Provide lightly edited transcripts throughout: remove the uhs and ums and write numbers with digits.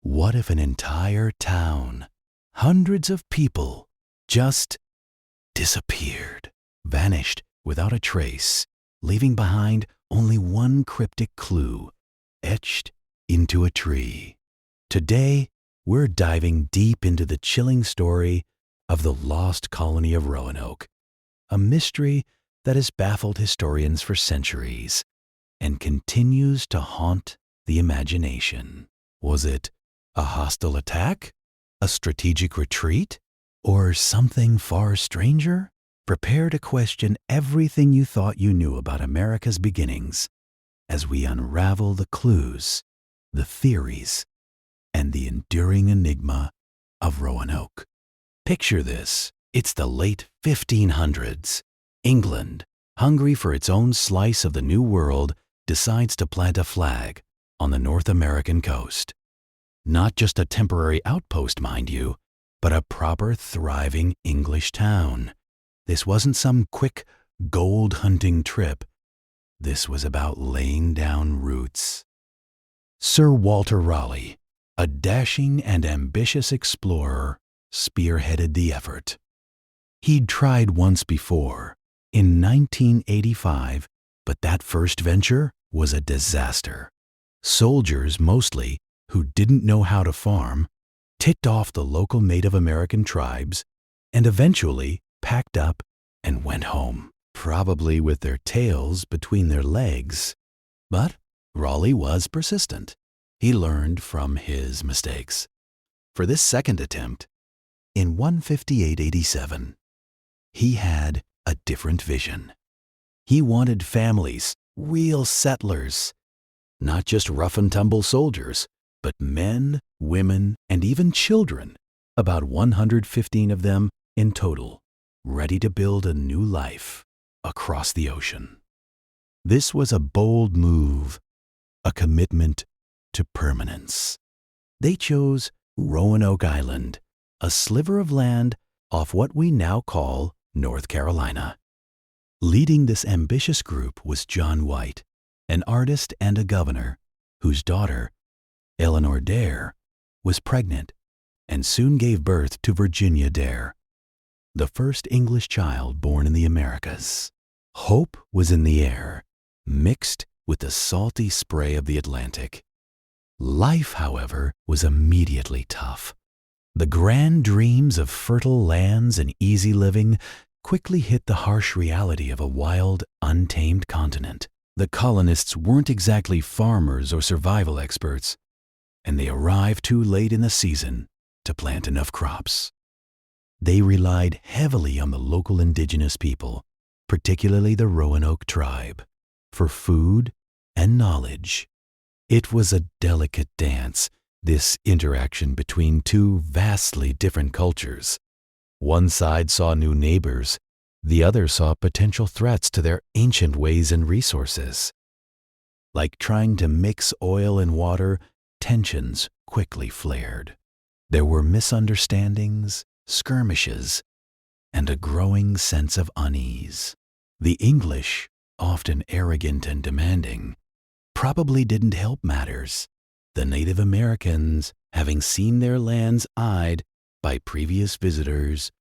What if an entire town, hundreds of people, just disappeared, vanished without a trace, leaving behind only one cryptic clue, etched into a tree? Today, we're diving deep into the chilling story of the lost colony of Roanoke, a mystery that has baffled historians for centuries and continues to haunt the imagination. Was it a hostile attack, a strategic retreat, or something far stranger? Prepare to question everything you thought you knew about America's beginnings as we unravel the clues, the theories, and the enduring enigma of Roanoke. Picture this. It's the late 1500s. England, hungry for its own slice of the New World, decides to plant a flag on the North American coast. Not just a temporary outpost, mind you, but a proper, thriving English town. This wasn't some quick gold-hunting trip. This was about laying down roots. Sir Walter Raleigh, a dashing and ambitious explorer, spearheaded the effort. He'd tried once before, in 1985, but that first venture was a disaster. Soldiers, mostly, who didn't know how to farm, ticked off the local Native American tribes, and eventually packed up and went home, probably with their tails between their legs. But Raleigh was persistent. He learned from his mistakes. For this second attempt, in 158-87, he had a different vision. He wanted families, real settlers, not just rough-and-tumble soldiers, but men, women, and even children, about 115 of them in total, ready to build a new life across the ocean. This was a bold move, a commitment to permanence. They chose Roanoke Island, a sliver of land off what we now call North Carolina. Leading this ambitious group was John White, an artist and a governor, whose daughter, Eleanor Dare, was pregnant and soon gave birth to Virginia Dare, the first English child born in the Americas. Hope was in the air, mixed with the salty spray of the Atlantic. Life, however, was immediately tough. The grand dreams of fertile lands and easy living quickly hit the harsh reality of a wild, untamed continent. The colonists weren't exactly farmers or survival experts, and they arrived too late in the season to plant enough crops. They relied heavily on the local indigenous people, particularly the Roanoke tribe, for food and knowledge. It was a delicate dance, this interaction between two vastly different cultures. One side saw new neighbors, the other saw potential threats to their ancient ways and resources. Like trying to mix oil and water, tensions quickly flared. There were misunderstandings, skirmishes, and a growing sense of unease. The English, often arrogant and demanding, probably didn't help matters. The Native Americans, having seen their lands eyed by previous visitors,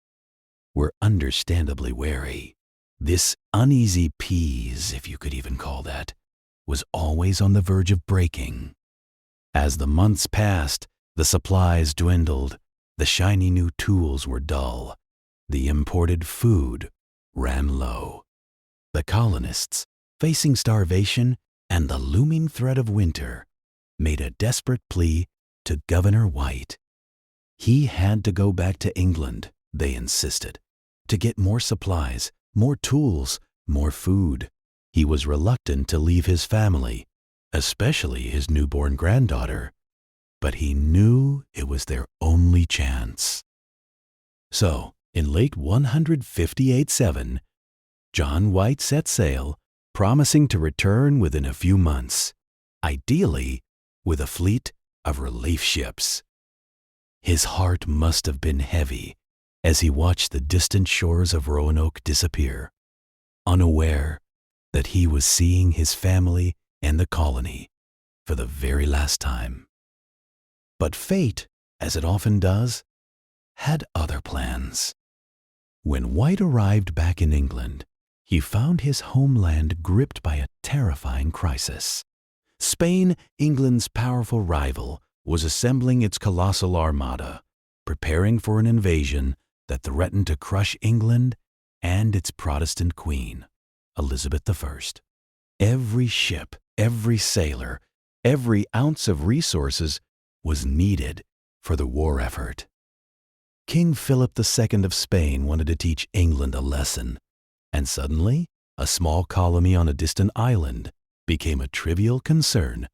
were understandably wary. This uneasy peace, if you could even call that, was always on the verge of breaking. As the months passed, the supplies dwindled, the shiny new tools were dull, the imported food ran low. The colonists, facing starvation and the looming threat of winter, made a desperate plea to Governor White. He had to go back to England, they insisted, to get more supplies, more tools, more food. He was reluctant to leave his family, especially his newborn granddaughter, but he knew it was their only chance. So, in late 158-7, John White set sail, promising to return within a few months, ideally with a fleet of relief ships. His heart must have been heavy as he watched the distant shores of Roanoke disappear, unaware that he was seeing his family and the colony for the very last time. But fate, as it often does, had other plans. When White arrived back in England, he found his homeland gripped by a terrifying crisis. Spain, England's powerful rival, was assembling its colossal armada, preparing for an invasion that threatened to crush England and its Protestant queen, Elizabeth I. Every ship, every sailor, every ounce of resources was needed for the war effort. King Philip II of Spain wanted to teach England a lesson, and suddenly, a small colony on a distant island became a trivial concern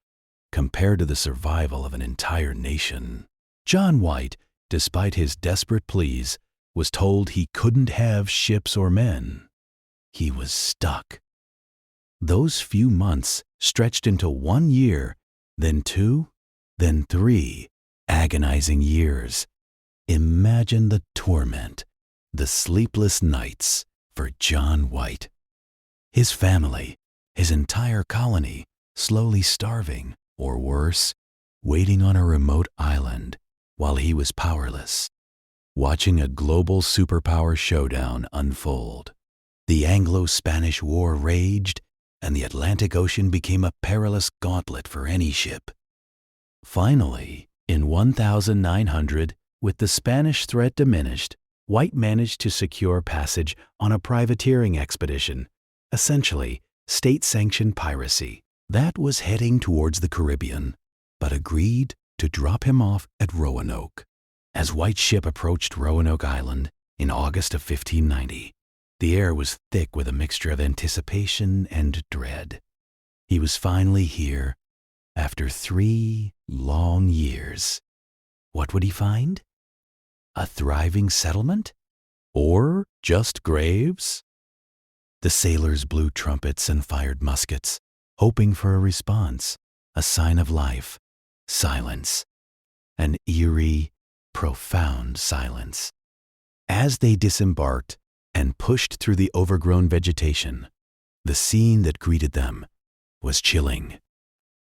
compared to the survival of an entire nation. John White, despite his desperate pleas, was told he couldn't have ships or men. He was stuck. Those few months stretched into 1 year, then 2, then 3 agonizing years. Imagine the torment, the sleepless nights for John White. His family, his entire colony, slowly starving, or worse, waiting on a remote island while he was powerless, watching a global superpower showdown unfold. The Anglo-Spanish War raged, and the Atlantic Ocean became a perilous gauntlet for any ship. Finally, in 1900, with the Spanish threat diminished, White managed to secure passage on a privateering expedition, essentially state-sanctioned piracy, that was heading towards the Caribbean, but agreed to drop him off at Roanoke. As White's ship approached Roanoke Island in August of 1590, the air was thick with a mixture of anticipation and dread. He was finally here after 3 long years. What would he find? A thriving settlement? Or just graves? The sailors blew trumpets and fired muskets, hoping for a response, a sign of life. Silence. An eerie, profound silence. As they disembarked and pushed through the overgrown vegetation, the scene that greeted them was chilling.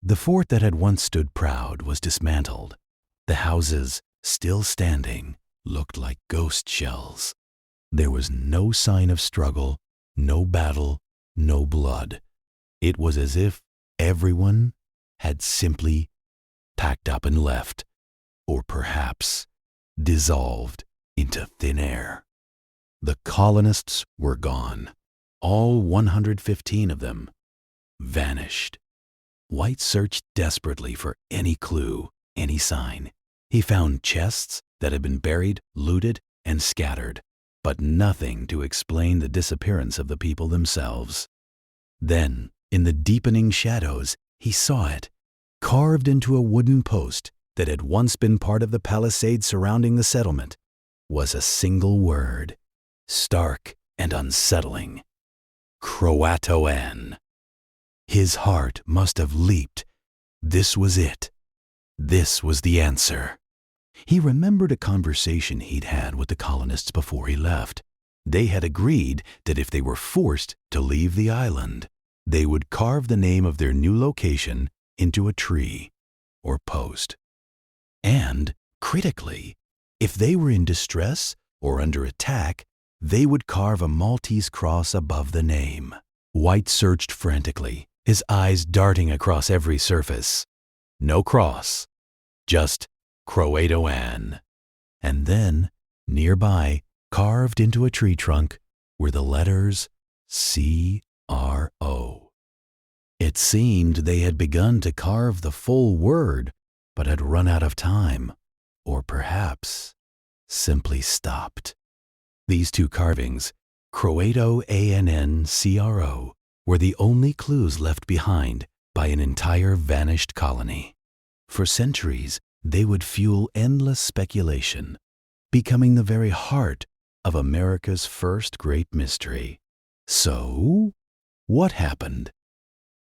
The fort that had once stood proud was dismantled. The houses, still standing, looked like ghost shells. There was no sign of struggle, no battle, no blood. It was as if everyone had simply packed up and left, or perhaps dissolved into thin air. The colonists were gone. All 115 of them vanished. White searched desperately for any clue, any sign. He found chests that had been buried, looted, and scattered, but nothing to explain the disappearance of the people themselves. Then, in the deepening shadows, he saw it, carved into a wooden post that had once been part of the palisade surrounding the settlement, was a single word, stark and unsettling: Croatoan. His heart must have leaped. This was it. This was the answer. He remembered a conversation he'd had with the colonists before he left. They had agreed that if they were forced to leave the island, they would carve the name of their new location into a tree or post. And, critically, if they were in distress or under attack, they would carve a Maltese cross above the name. White searched frantically, his eyes darting across every surface. No cross, just Croatoan. And then, nearby, carved into a tree trunk, were the letters C-R-O. It seemed they had begun to carve the full word, but had run out of time, or perhaps simply stopped. These two carvings, Croatoan-C-R-O, were the only clues left behind by an entire vanished colony. For centuries, they would fuel endless speculation, becoming the very heart of America's first great mystery. So, what happened?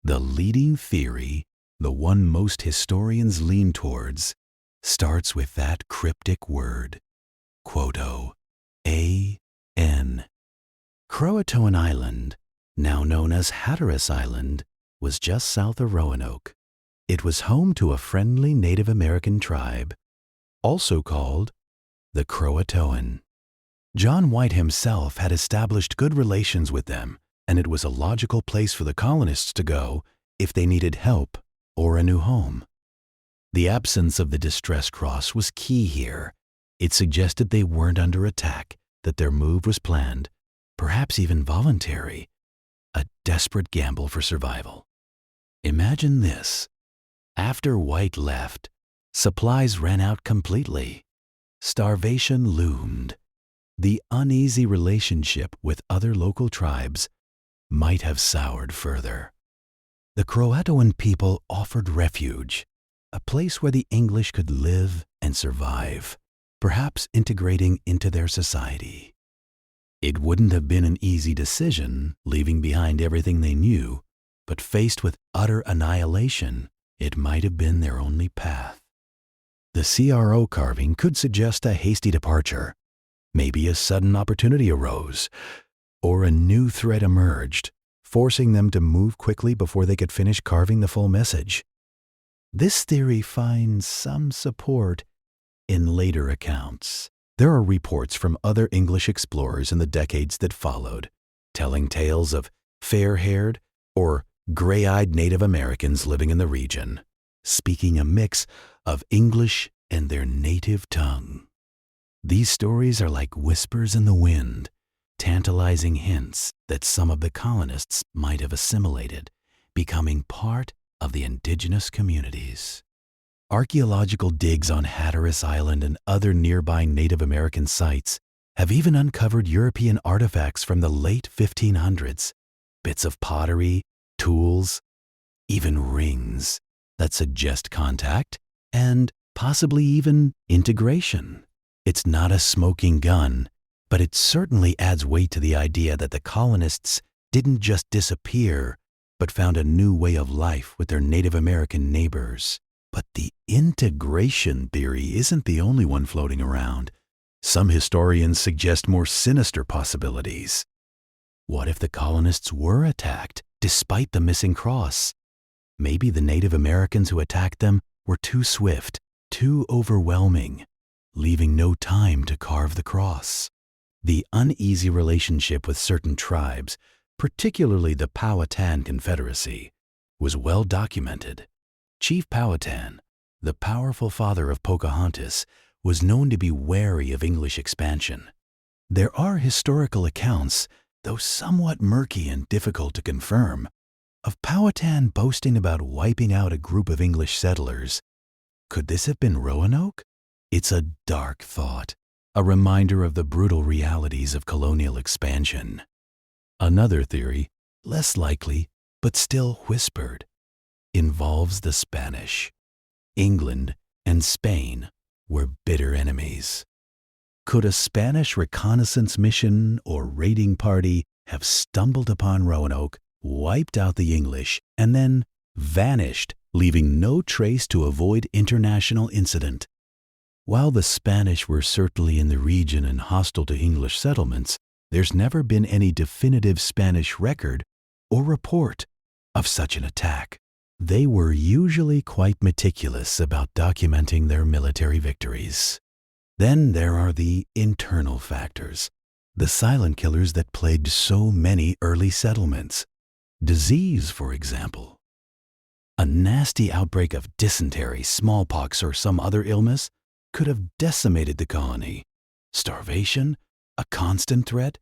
The leading theory, the one most historians lean towards, starts with that cryptic word, Quoto, A-N. Croatoan Island, now known as Hatteras Island, was just south of Roanoke. It was home to a friendly Native American tribe also called the Croatoan. John White himself had established good relations with them, and it was a logical place for the colonists to go if they needed help or a new home. The absence of the distress cross was key here. It suggested they weren't under attack, that their move was planned, perhaps even voluntary, a desperate gamble for survival. Imagine this. After White left, supplies ran out completely. Starvation loomed. The uneasy relationship with other local tribes might have soured further. The Croatoan people offered refuge, a place where the English could live and survive, perhaps integrating into their society. It wouldn't have been an easy decision, leaving behind everything they knew, but faced with utter annihilation, it might have been their only path. The CRO carving could suggest a hasty departure. Maybe a sudden opportunity arose, or a new threat emerged, forcing them to move quickly before they could finish carving the full message. This theory finds some support in later accounts. There are reports from other English explorers in the decades that followed, telling tales of fair-haired or gray-eyed Native Americans living in the region, speaking a mix of English and their native tongue. These stories are like whispers in the wind, tantalizing hints that some of the colonists might have assimilated, becoming part of the indigenous communities. Archaeological digs on Hatteras Island and other nearby Native American sites have even uncovered European artifacts from the late 1500s, bits of pottery, tools, even rings that suggest contact and possibly even integration. It's not a smoking gun, but it certainly adds weight to the idea that the colonists didn't just disappear, but found a new way of life with their Native American neighbors. But the integration theory isn't the only one floating around. Some historians suggest more sinister possibilities. What if the colonists were attacked despite the missing cross? Maybe the Native Americans who attacked them were too swift, too overwhelming, leaving no time to carve the cross. The uneasy relationship with certain tribes, particularly the Powhatan Confederacy, was well documented. Chief Powhatan, the powerful father of Pocahontas, was known to be wary of English expansion. There are historical accounts, though somewhat murky and difficult to confirm, of Powhatan boasting about wiping out a group of English settlers. Could this have been Roanoke? It's a dark thought, a reminder of the brutal realities of colonial expansion. Another theory, less likely, but still whispered, involves the Spanish. England and Spain were bitter enemies. Could a Spanish reconnaissance mission or raiding party have stumbled upon Roanoke, wiped out the English, and then vanished, leaving no trace to avoid international incident? While the Spanish were certainly in the region and hostile to English settlements, there's never been any definitive Spanish record or report of such an attack. They were usually quite meticulous about documenting their military victories. Then there are the internal factors, the silent killers that plagued so many early settlements. Disease, for example. A nasty outbreak of dysentery, smallpox, or some other illness could have decimated the colony. Starvation, a constant threat,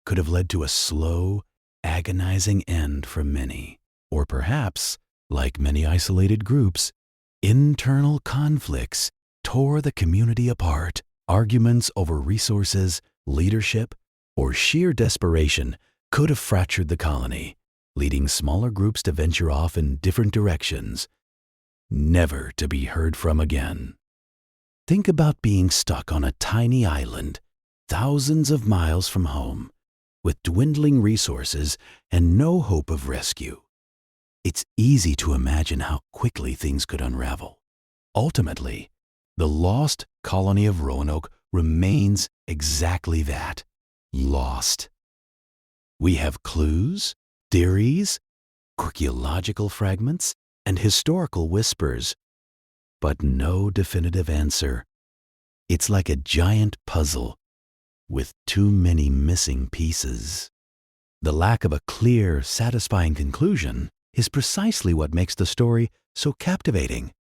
could have led to a slow, agonizing end for many. Or perhaps, like many isolated groups, internal conflicts tore the community apart. Arguments over resources, leadership, or sheer desperation could have fractured the colony, leading smaller groups to venture off in different directions, never to be heard from again. Think about being stuck on a tiny island, thousands of miles from home, with dwindling resources and no hope of rescue. It's easy to imagine how quickly things could unravel. Ultimately, the lost colony of Roanoke remains exactly that, lost. We have clues, theories, archaeological fragments, and historical whispers, but no definitive answer, It's like a giant puzzle with too many missing pieces. The lack of a clear, satisfying conclusion is precisely what makes the story so captivating,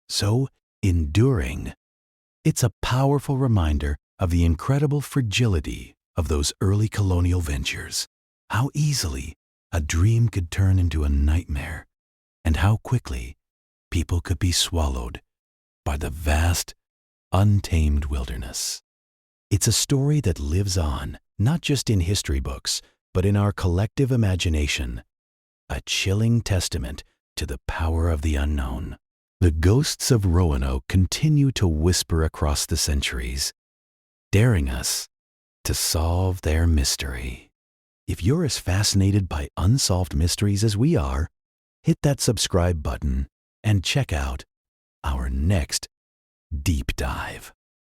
so enduring. It's a powerful reminder of the incredible fragility of those early colonial ventures, how easily a dream could turn into a nightmare, and how quickly people could be swallowed by the vast, untamed wilderness. It's a story that lives on, not just in history books, but in our collective imagination, a chilling testament to the power of the unknown. The ghosts of Roanoke continue to whisper across the centuries, daring us to solve their mystery. If you're as fascinated by unsolved mysteries as we are, hit that subscribe button and check out our next deep dive.